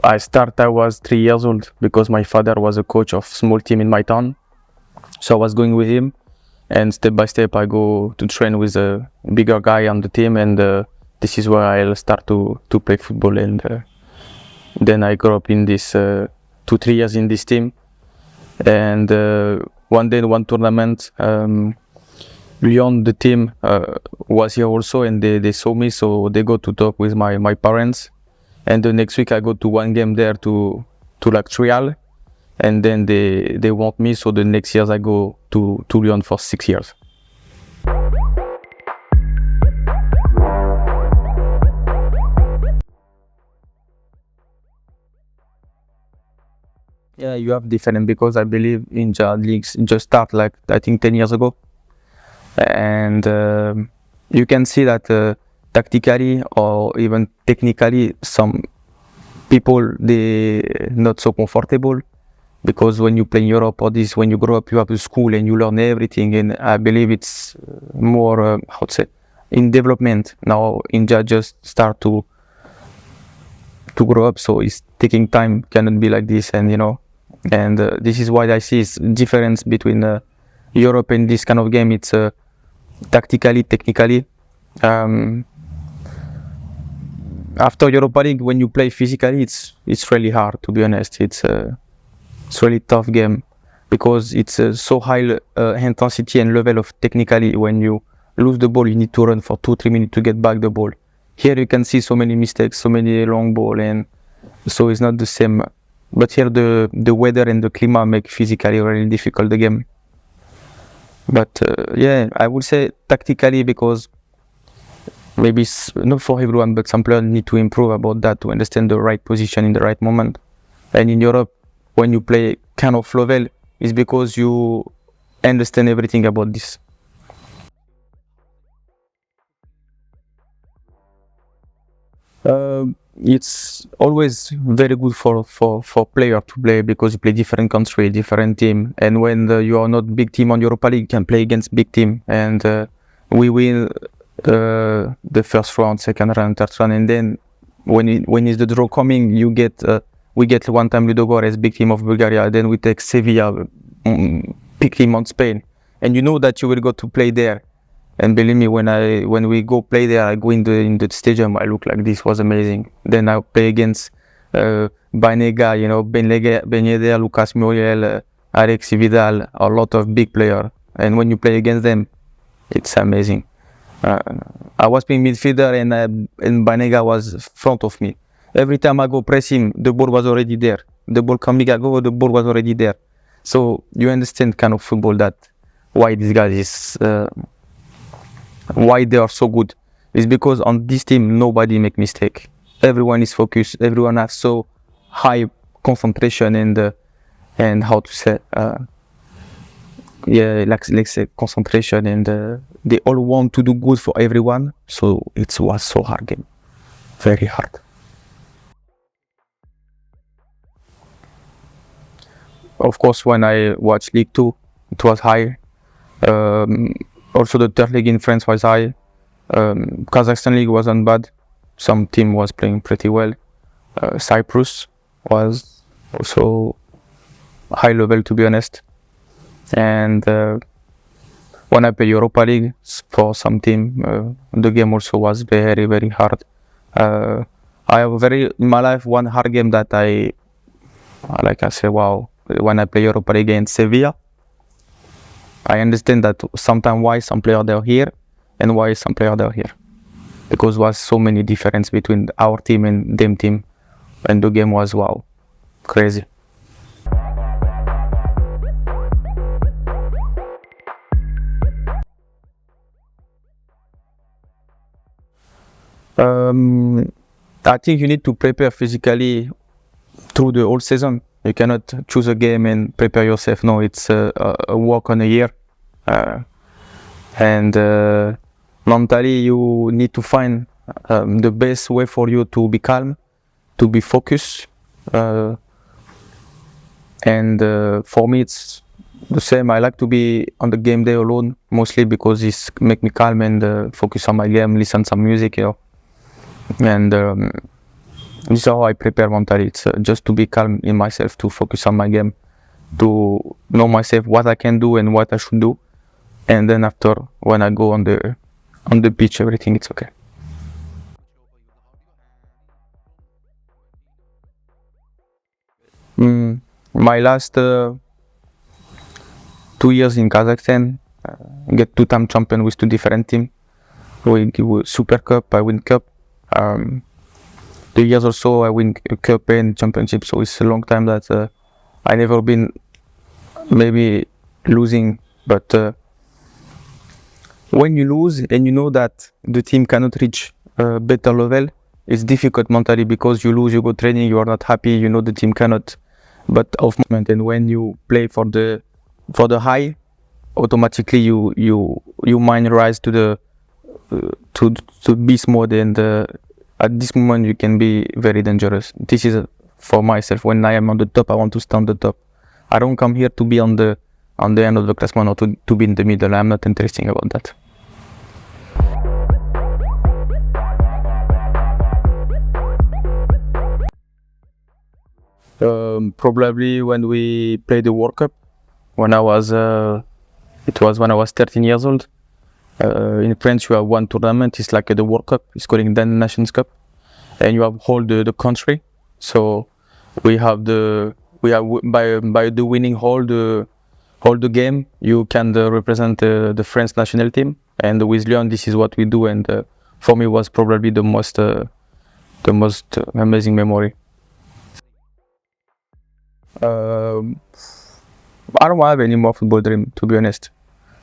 I was 3 years old because my father was a coach of small team in my town. So I was going with him, and step by step I go to train with a bigger guy on the team, and this is where I'll start to play football. And then I grew up in this 2-3 years in this team. And one day in one tournament, Leon, the team, was here also, and they saw me, so they go to talk with my parents. And the next week I go to one game there to like trial, and then they want me, so the next years I go to Lyon for 6 years. Yeah, you have different, because I believe in leagues just start like I think 10 years ago, and you can see that tactically or even technically some people they not so comfortable, because when you play in Europe or this, when you grow up you have a school and you learn everything, and I believe it's more how to say, in development. Now India just start to grow up, so it's taking time, cannot be like this. And and this is why I see is difference between Europe and this kind of game. It's tactically, technically. After Europa League, when you play physically, it's really hard, to be honest. It's really tough game, because it's so high intensity and level of technically. When you lose the ball, you need to run for 2-3 minutes to get back the ball. Here you can see so many mistakes, so many long ball, and so it's not the same. But here the weather and the climate make physically really difficult the game. But yeah, I would say tactically, because maybe it's not for everyone, but some players need to improve about that, to understand the right position in the right moment. And in Europe, when you play kind of level, it's because you understand everything about this. It's always very good for player to play, because you play different country, different team, and when you are not big team on Europa League, you can play against big team, and we win the first round, second round, third round, and then when is the draw coming, we get one time Ludogorets, big team of Bulgaria, then we take Sevilla, big team on Spain, and you know that you will go to play there. And believe me, when we go play there, I go in the stadium, I look like this was amazing. Then I play against Banega, Ben Yedder, Lucas Muriel, Alex Vidal, a lot of big players. And when you play against them, it's amazing. I was playing midfielder, and Banega was front of me. Every time I go press him, the ball was already there. The ball coming, I go, the ball was already there. So you understand kind of football, that why these guys is. Why they are so good is because on this team nobody make mistake. Everyone is focused. Everyone has so high concentration and how to say let's say concentration, and they all want to do good for everyone. So it was so hard game, very hard. Of course, when I watched League 2, it was high. Also, the third league in France was high. Kazakhstan league wasn't bad. Some team was playing pretty well. Cyprus was also high level, to be honest. And when I play Europa League for some team, the game also was very, very hard. I have in my life one hard game that I say, wow, when I play Europa League against Sevilla. I understand that sometimes why some players are here and why some players are here, because was so many difference between our team and them team, and the game was wow, crazy. I think you need to prepare physically through the whole season. You cannot choose a game and prepare yourself. No, it's a work on a year. And mentally, you need to find the best way for you to be calm, to be focused. And for me, it's the same. I like to be on the game day alone, mostly because it's make me calm and focus on my game, listen some music, And This is how I prepare mentally. It's just to be calm in myself, to focus on my game, to know myself what I can do and what I should do, and then after when I go on the pitch, everything it's okay. My last 2 years in Kazakhstan, get two-time champion with two different teams. We give Super Cup, I win Cup. 2 years or so, I win Cup and Championship. So it's a long time that I never been maybe losing. But when you lose and you know that the team cannot reach a better level, it's difficult mentally because you lose, you go training, you are not happy, you know the team cannot. But of moment, and when you play for the high, automatically you mind rise to the to beast mode, and at this moment you can be very dangerous. This is for myself. When I am on the top, I want to stay on the top. I don't come here to be on the end of the classement or to be in the middle. I'm not interested about that. Probably when we played the World Cup, when I was it was when I was 13 years old. In France, you have one tournament. It's like the World Cup. It's called the Nations Cup, and you have whole the country. So we have by the winning whole the game, you can represent the French national team. And with Lyon, this is what we do. And for me, was probably the most amazing memory. I don't have any more football dream, to be honest.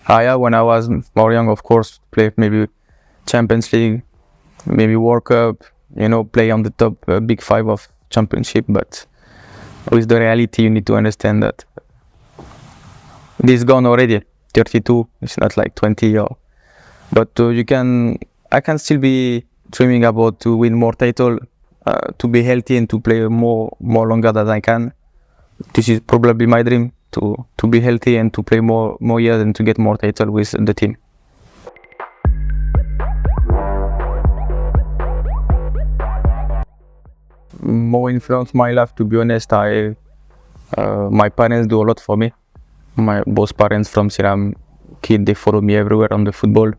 When I was more young, of course, play maybe Champions League, maybe World Cup, play on the top big five of championship. But with the reality, you need to understand that this gone already. 32, it's not like 20 or. But I can still be dreaming about to win more title, to be healthy and to play more longer than I can. This is probably my dream, to be healthy and to play more years and to get more title with the team. More influence my life, to be honest. My parents do a lot for me. My both parents from Siram kid, they follow me everywhere on the football.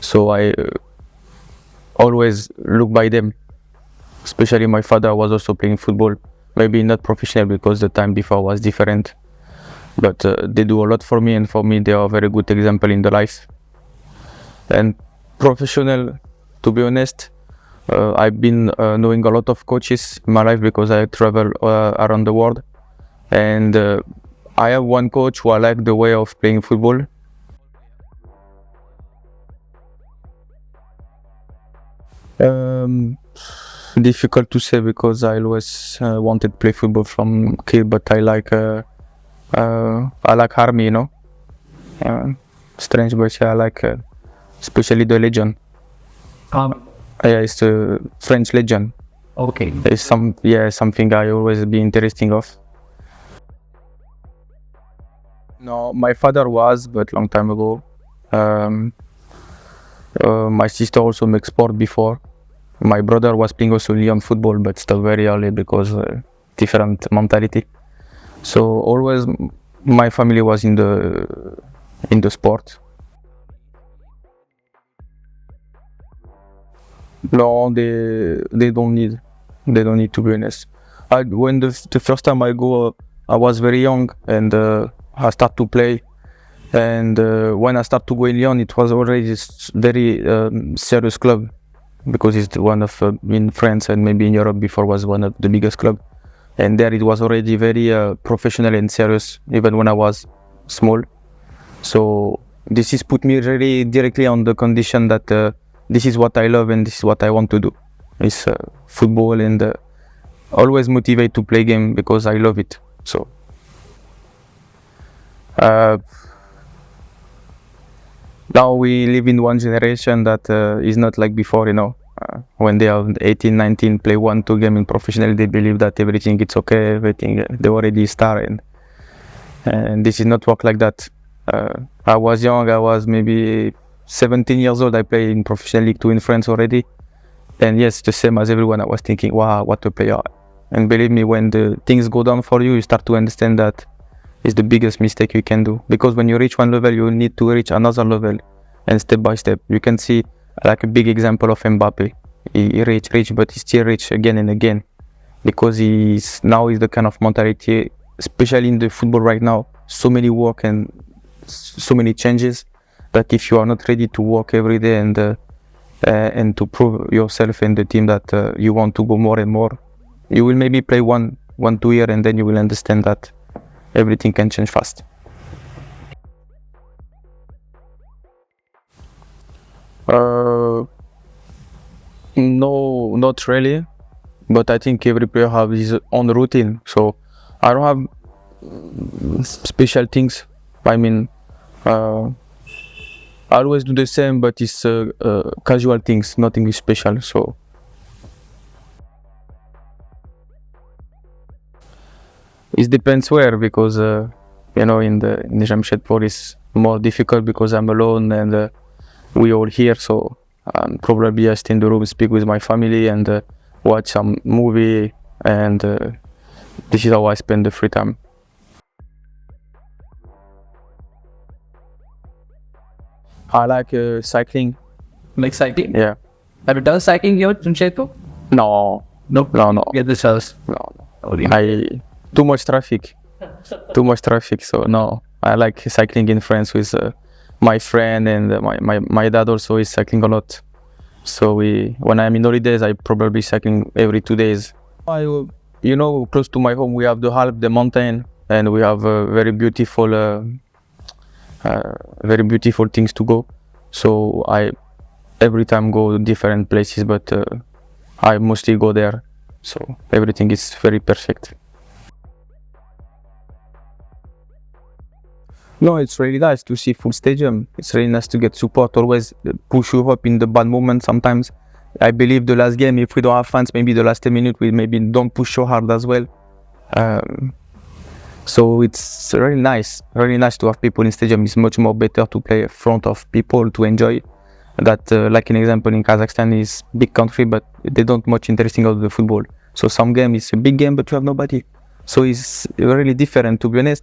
So I always look by them. Especially my father was also playing football. Maybe not professional because the time before was different. But they do a lot for me, and for me they are a very good example in the life. And professional, to be honest, I've been knowing a lot of coaches in my life because I travel around the world. And I have one coach who I like the way of playing football. Difficult to say because I always wanted to play football from kid, but I like Harmy, strange, but I like especially the legend. Yeah, it's the French legend. Okay. It's something I always be interesting of. No, my father was, but long time ago. My sister also makes sport before. My brother was playing also Lyon football, but still very early because different mentality. So always my family was in the sport. No, they don't need. They don't need, to be honest. When the first time I go, I was very young and I start to play. And when I start to go in Lyon, it was already this very serious club because it's one of in France and maybe in Europe before was one of the biggest club. And there it was already very professional and serious, even when I was small. So this is put me really directly on the condition that this is what I love and this is what I want to do. It's football, and always motivate to play game because I love it. So now we live in one generation that is not like before, when they are 18, 19, play 1-2 game in professional, they believe that everything is okay, everything, they already star, and this is not work like that. I was young, I was maybe 17 years old, I played in professional League 2 in France already, And yes, the same as everyone, I was thinking, wow, what a player. And believe me, when the things go down for you, you start to understand that it's the biggest mistake you can do. Because when you reach one level, you need to reach another level, and step by step. You can see like a big example of Mbappe. He reach, but he still reach again and again, because he's the kind of mentality, especially in the football right now. So many work and so many changes that if you are not ready to work every day and to prove yourself in the team that you want to go more and more, you will maybe play 2 year, and then you will understand that everything can change fast. No, not really, but I think every player has his own routine. So I don't have special things. I mean, I always do the same, but it's casual things, nothing special. So it depends where, because in the Jamshedpur is more difficult because I'm alone and we all here. So probably I stay in the room, speak with my family, and watch some movie, and this is how I spend the free time. I like cycling. Like cycling? Yeah. Have you done cycling here in Jamshedpur? No. Nope. No. Get this house. No. Too much traffic. Too much traffic. So no. I like cycling in France with my friend, and my dad also is cycling a lot. So when I'm in holidays, I probably cycling every 2 days. Close to my home, we have the Alps, the mountain, and we have very beautiful things to go. So I every time go different places, but I mostly go there. So everything is very perfect. No, it's really nice to see full stadium. It's really nice to get support. Always push you up in the bad moments. Sometimes I believe the last game, if we don't have fans, maybe the last 10 minutes we maybe don't push so hard as well. So it's really nice to have people in stadium. It's much more better to play in front of people to enjoy. That, like an example, in Kazakhstan is big country, but they don't much interesting about the football. So some game is a big game, but you have nobody. So it's really different, to be honest.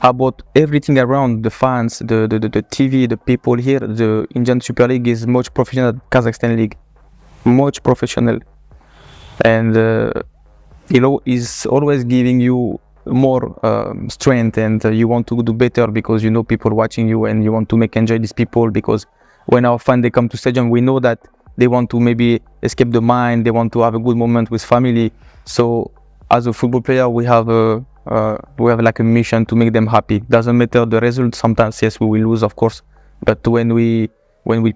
About everything around, the fans, the TV, the people here, the Indian Super League is much professional than Kazakhstan League, much professional, and is always giving you more strength, and you want to do better because you know people watching you, and you want to make enjoy these people, because when our fans they come to stadium, we know that they want to maybe escape the mind, they want to have a good moment with family. So as a football player, we have like a mission to make them happy. Doesn't matter the result. Sometimes yes, we will lose, of course, but when we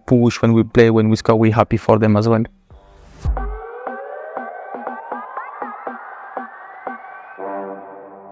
push, when we play, when we score, we're happy for them as well.